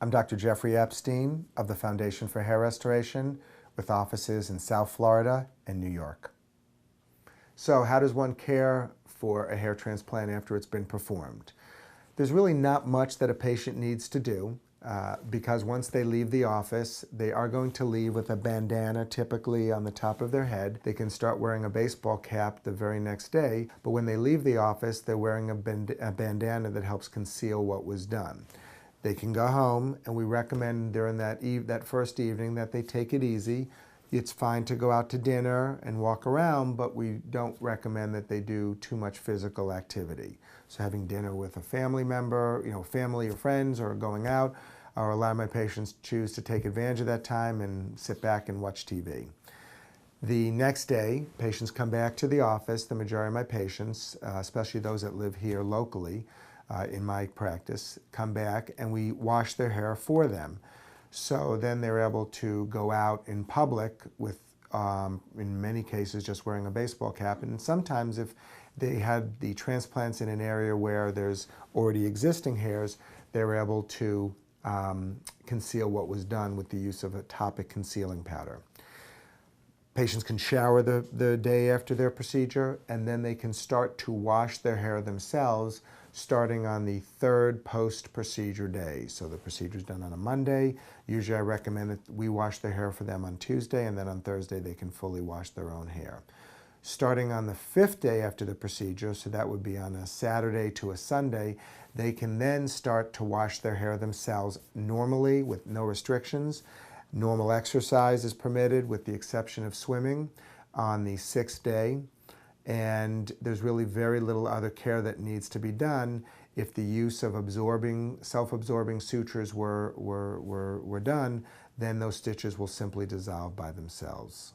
I'm Dr. Jeffrey Epstein of the Foundation for Hair Restoration with offices in South Florida and New York. So how does one care for a hair transplant after it's been performed? There's really not much that a patient needs to do because once they leave the office, they are going to leave with a bandana typically on the top of their head. They can start wearing a baseball cap the very next day, but when they leave the office, they're wearing a bandana that helps conceal what was done. They can go home, and we recommend during that first evening that they take it easy. It's fine to go out to dinner and walk around, but we don't recommend that they do too much physical activity. So having dinner with a family member, family or friends, or going out, or a lot of my patients choose to take advantage of that time and sit back and watch TV. The next day, patients come back to the office. The majority of my patients, especially those that live here locally in my practice, come back and we wash their hair for them. So then they're able to go out in public with, in many cases, just wearing a baseball cap. And sometimes if they had the transplants in an area where there's already existing hairs, they were able to conceal what was done with the use of a topic concealing powder. Patients can shower the day after their procedure, and then they can start to wash their hair themselves starting on the third post-procedure day. So the procedure is done on a Monday. Usually I recommend that we wash their hair for them on Tuesday, and then on Thursday they can fully wash their own hair. Starting on the 5th day after the procedure, so that would be on a Saturday to a Sunday, they can then start to wash their hair themselves normally with no restrictions. Normal exercise is permitted with the exception of swimming on the 6th day. And there's really very little other care that needs to be done. If the use of self-absorbing sutures were done, then those stitches will simply dissolve by themselves.